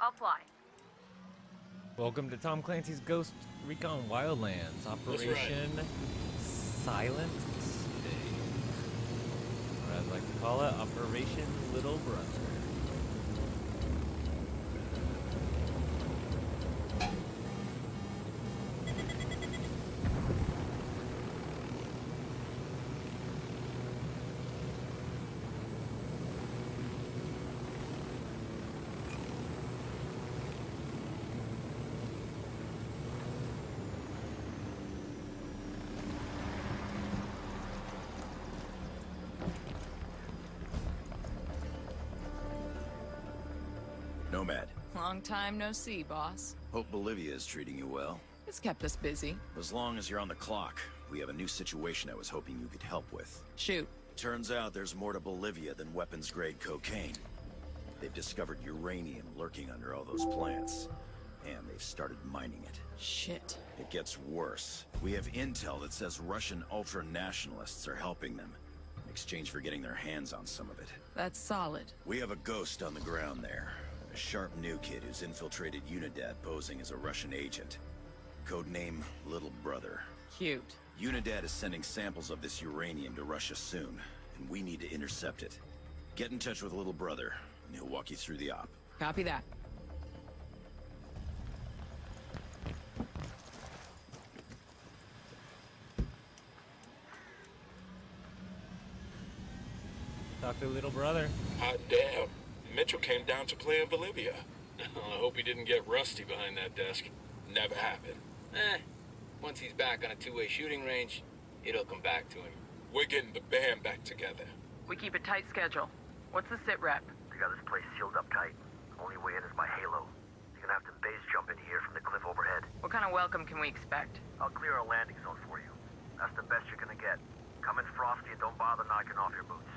I'll fly. Welcome to Tom Clancy's Ghost Recon Wildlands, Operation Silent Spade. Or as I like to call it, Operation Little Brother. Nomad. Long time no see, boss. Hope Bolivia is treating you well. It's kept us busy. As long as you're on the clock, we have a new situation I was hoping you could help with. Shoot. Turns out there's more to Bolivia than weapons-grade cocaine. They've discovered uranium lurking under all those plants, and they've started mining it. Shit. It gets worse. We have intel that says Russian ultra-nationalists are helping them, in exchange for getting their hands on some of it. That's solid. We have a ghost on the ground there. A sharp new kid who's infiltrated Unidad posing as a Russian agent. Codename Little Brother. Cute. Unidad is sending samples of this uranium to Russia soon, and we need to intercept it. Get in touch with Little Brother, and he'll walk you through the op. Copy that. Talk to Little Brother. Hot damn. Mitchell came down to play in Bolivia. I hope he didn't get rusty behind that desk. Never happened. Once he's back on a two-way shooting range, it'll come back to him. We're getting the band back together. We keep a tight schedule. What's the sit rep? They got this place sealed up tight. Only way in is by Halo. You're gonna have to base jump in here from the cliff overhead. What kind of welcome can we expect? I'll clear our landing zone for you. That's the best you're gonna get. Come in frosty and don't bother knocking off your boots.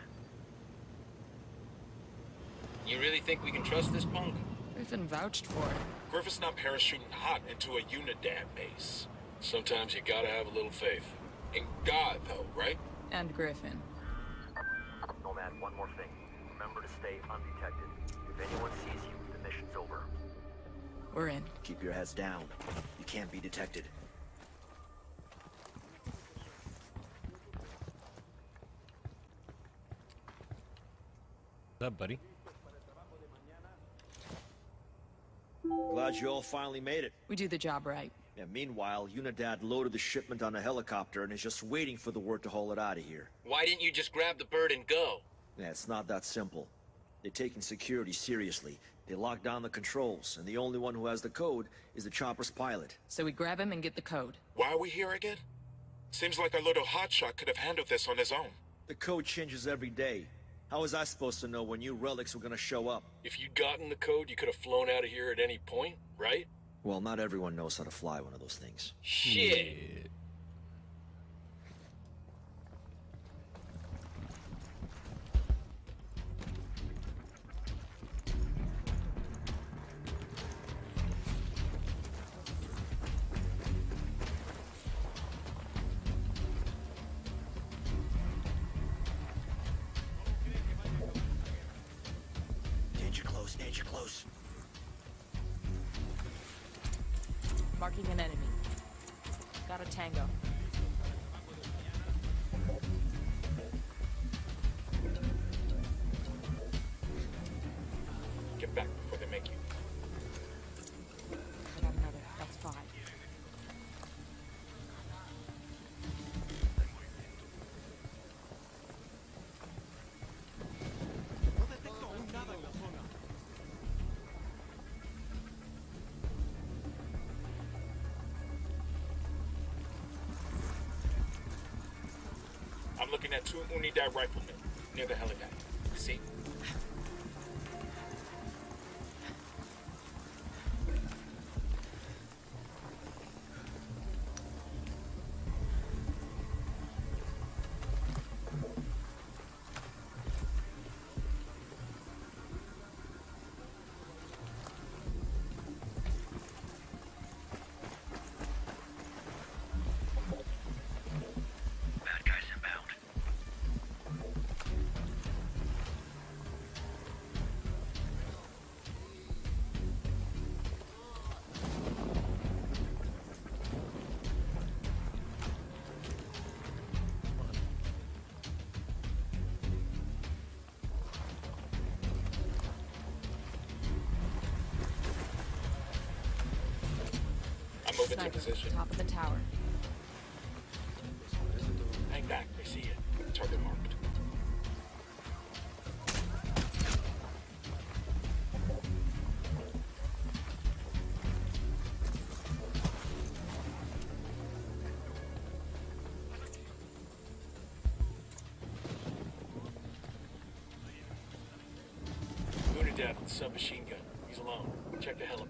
You really think we can trust this punk? Griffin vouched for it. Griffin's not parachuting hot into a Unidad base. Sometimes you gotta have a little faith. In God, though, right? And Griffin. Nomad, one more thing. Remember to stay undetected. If anyone sees you, the mission's over. We're in. Keep your heads down. You can't be detected. What's up, buddy? Glad you all finally made it. We do the job right. Yeah, meanwhile, Unidad loaded the shipment on a helicopter and is just waiting for the word to haul it out of here. Why didn't you just grab the bird and go? Yeah, it's not that simple. They're taking security seriously. They locked down the controls, and the only one who has the code is the chopper's pilot. So we grab him and get the code. Why are we here again? Seems like a little hotshot could have handled this on his own. The code changes every day. How was I supposed to know when new relics were gonna show up? If you'd gotten the code, you could have flown out of here at any point, right? Well, not everyone knows how to fly one of those things. Shit! Danger close. Marking an enemy. Got a tango. Get back before they make you. I got another. That's 5. I'm looking at 2 Unidad riflemen near the helipad. See? Move into Sniper, position. top of the tower. Hang back. I see you. Target marked. Unidad with submachine gun. He's alone. Check the helipad.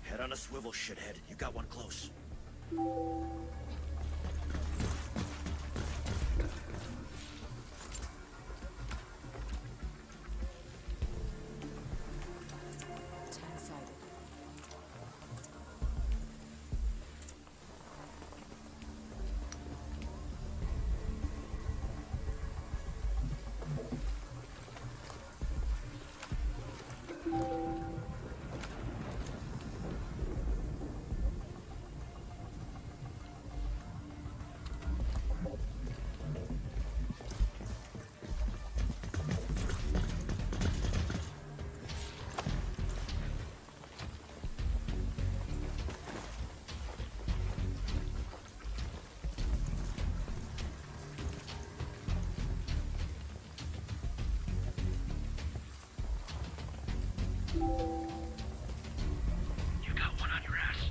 Head on a swivel, shithead. You got one close. Ten-sided. You got one on your ass.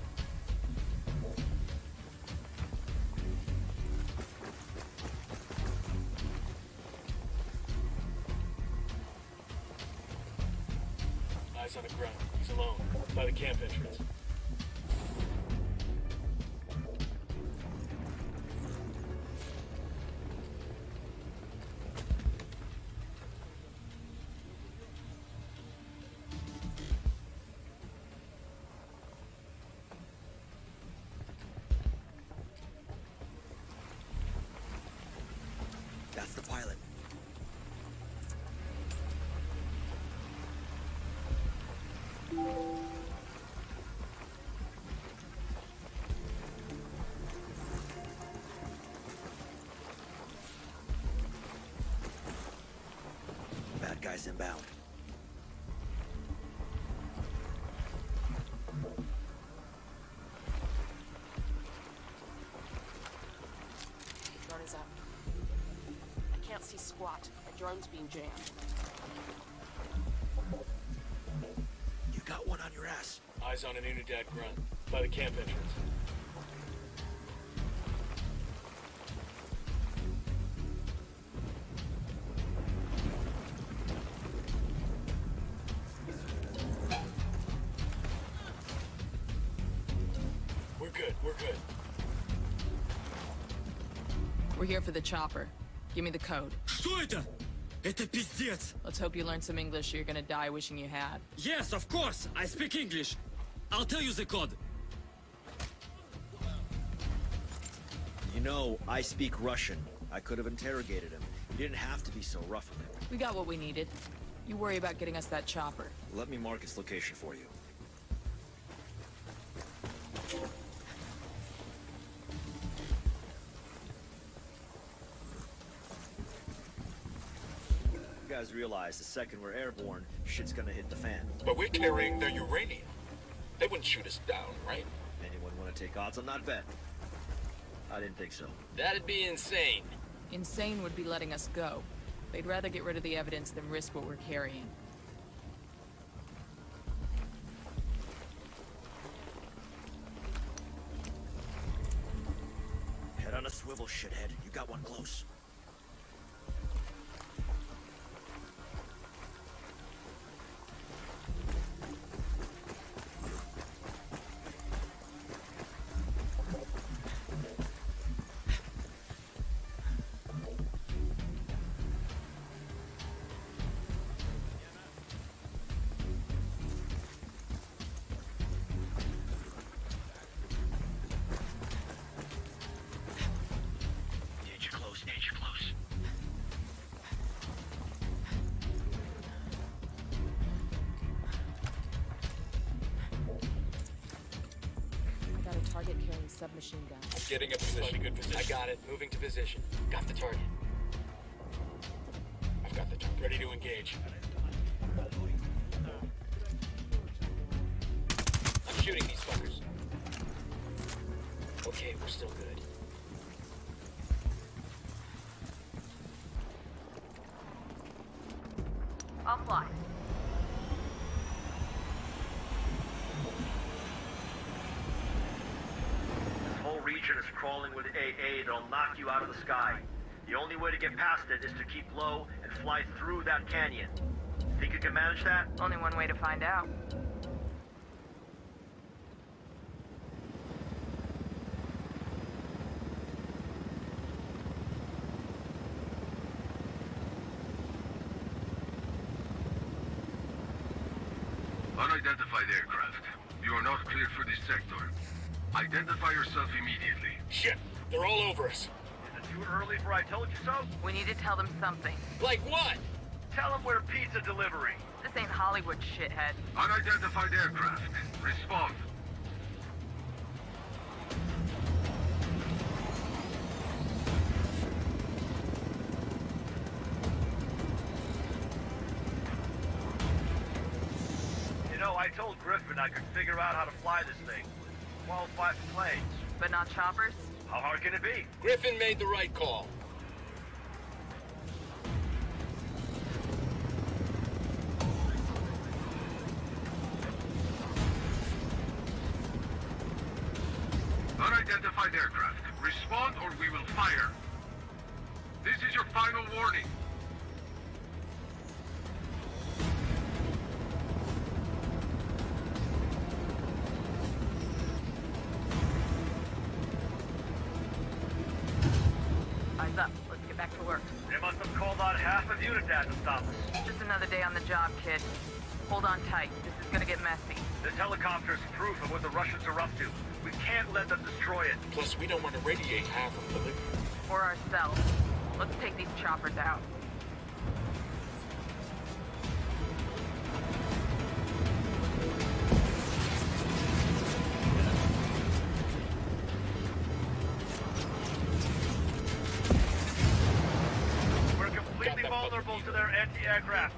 Eyes on the ground. He's alone. By the camp entrance. That's the pilot. Bad guys inbound. Drone is up. I can't see squat. My drone's being jammed. You got one on your ass. Eyes on an Unidad grunt. By the camp entrance. We're good. We're good. We're here for the chopper. Give me the code. Что это? Это пиздец. Let's hope you learn some English or you're gonna die wishing you had. Yes, of course. I speak English. I'll tell you the code. You know, I speak Russian. I could have interrogated him. You didn't have to be so rough with him. We got what we needed. You worry about getting us that chopper. Let me mark its location for you. You guys realize the second we're airborne, shit's gonna hit the fan. But we're carrying their uranium. They wouldn't shoot us down, right? Anyone want to take odds on that bet? I didn't think so. That'd be insane. Insane would be letting us go. They'd rather get rid of the evidence than risk what we're carrying. Head on a swivel, shithead. You got one close. Got a target carrying submachine gun. Getting a position. Good position. I got it. Moving to position. Got the target. I've got the target. Ready to engage. shooting these fuckers. Okay, we're still good. I'll fly. This whole region is crawling with AA that'll knock you out of the sky. The only way to get past it is to keep low and fly through that canyon. Think you can manage that? Only one way to find out. Unidentified aircraft. You are not cleared for this sector. Identify yourself immediately. Shit, they're all over us. Is it too early for I told you so? We need to tell them something. Like what? Tell them we're pizza delivery. This ain't Hollywood, shithead. Unidentified aircraft. Respond. You know, I told Griffin I could figure out how to fly this thing. Qualify for planes. But not choppers? How hard can it be? Griffin made the right call. Unidentified aircraft. Respond or we will fire. This is your final warning. Eyes up. Let's get back to work. They must have called on half of Unidad to stop us. Just another day on the job, kid. Hold on tight. This is gonna get messy. This helicopter's proof of what the Russians are up to. We can't let them destroy it. Plus, we don't want to radiate half of Bolivia. Or ourselves. Let's take these choppers out. We're completely vulnerable to their anti-aircraft.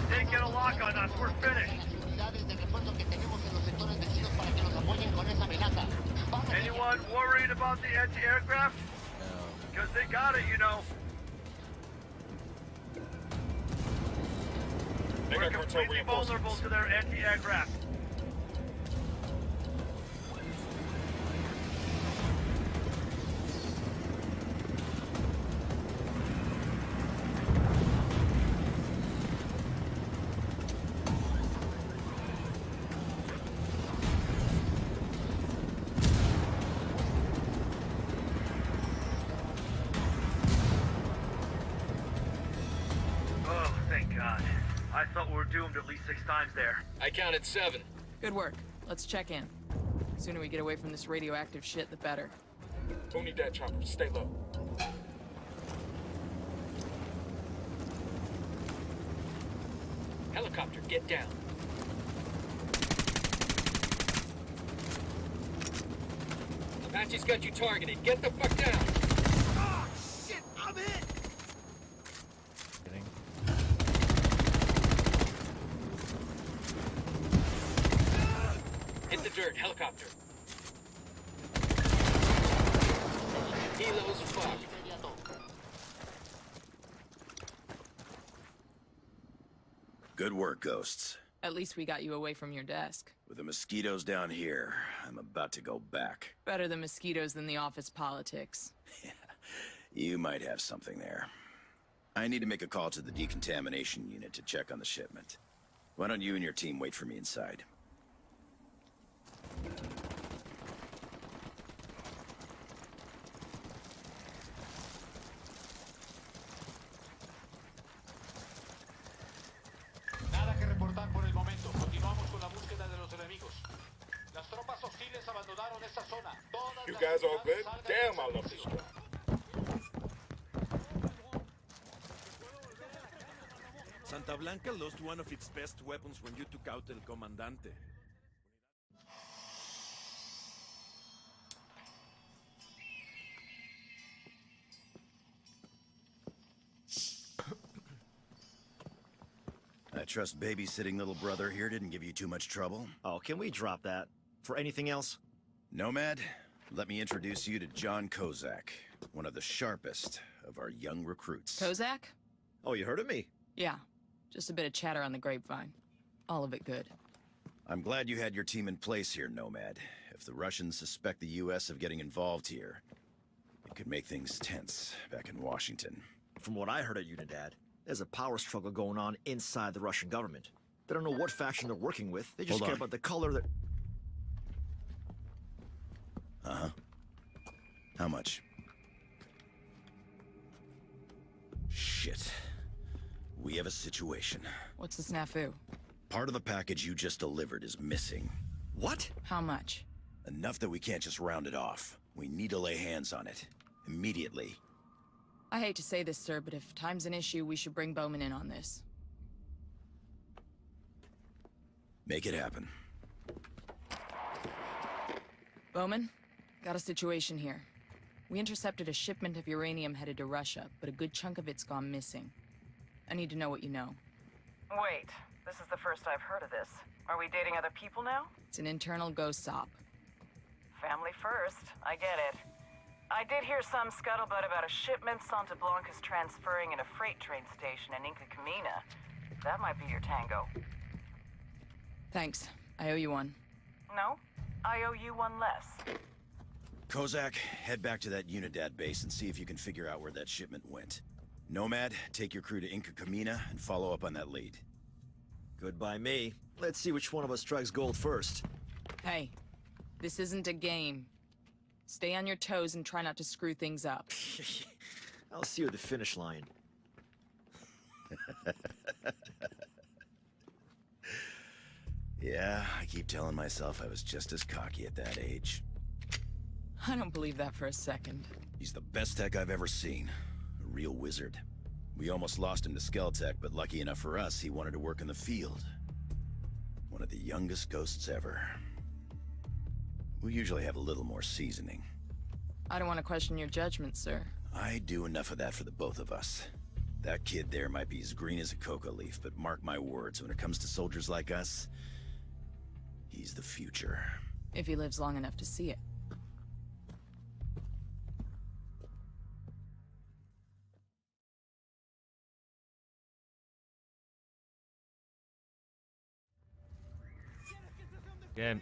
They get a lock on us, we're finished. Anyone worried about the anti-aircraft? No. Because they got it, you know. They We're got cartel completely vulnerable reinforcements. to their anti-aircraft. Oh, thank God. I thought we were doomed at least 6 times there. I counted 7. Good work. Let's check in. The sooner we get away from this radioactive shit, the better. Who need that chopper? Stay low. Helicopter, get down. Apache's got you targeted. Get the fuck down. Ah, shit, I'm hit! Kidding. Hit the dirt, helicopter. Helo's fucked. Good work, Ghosts. At least we got you away from your desk. With the mosquitoes down here, I'm about to go back. Better the mosquitoes than the office politics. You might have something there. I need to make a call to the decontamination unit to check on the shipment. Why don't you and your team wait for me inside? Nada que reportar por el momento. Continuamos con la búsqueda de los enemigos. Las tropas hostiles abandonaron esta zona. Todas You las guys all unidades good? salgan Damn, del I love this servicio. job. Santa Blanca lost one of its best weapons when you took out El Comandante. I trust babysitting little brother here didn't give you too much trouble? Oh, can we drop that? For anything else? Nomad, let me introduce you to John Kozak, one of the sharpest of our young recruits. Kozak? Oh, you heard of me? Yeah. Just a bit of chatter on the grapevine. All of it good. I'm glad you had your team in place here, Nomad. If the Russians suspect the U.S. of getting involved here, it could make things tense back in Washington. From what I heard at Unidad, there's a power struggle going on inside the Russian government. They don't know what faction they're working with. They just care about the color that... Uh-huh. How much? Shit. We have a situation. What's the snafu? Part of the package you just delivered is missing. What? How much? Enough that we can't just round it off. We need to lay hands on it. Immediately. I hate to say this, sir, but if time's an issue, we should bring Bowman in on this. Make it happen. Bowman, got a situation here. We intercepted a shipment of uranium headed to Russia, but a good chunk of it's gone missing. I need to know what you know. Wait, this is the first I've heard of this. Are we dating other people now? It's an internal ghost op. Family first, I get it. I did hear some scuttlebutt about a shipment Santa Blanca's transferring in a freight train station in Inca Camina. That might be your tango. Thanks. I owe you one. No? I owe you one less. Kozak, head back to that Unidad base and see if you can figure out where that shipment went. Nomad, take your crew to Inca Camina and follow up on that lead. Good by me. Let's see which one of us strikes gold first. Hey, this isn't a game. Stay on your toes and try not to screw things up. I'll see you at the finish line. Yeah, I keep telling myself I was just as cocky at that age. I don't believe that for a second. He's the best tech I've ever seen. A real wizard. We almost lost him to Skeltech, but lucky enough for us, he wanted to work in the field. One of the youngest ghosts ever. We usually have a little more seasoning. I don't want to question your judgment, sir. I do enough of that for the both of us. That kid there might be as green as a coca leaf, but mark my words, when it comes to soldiers like us, he's the future. If he lives long enough to see it. Again,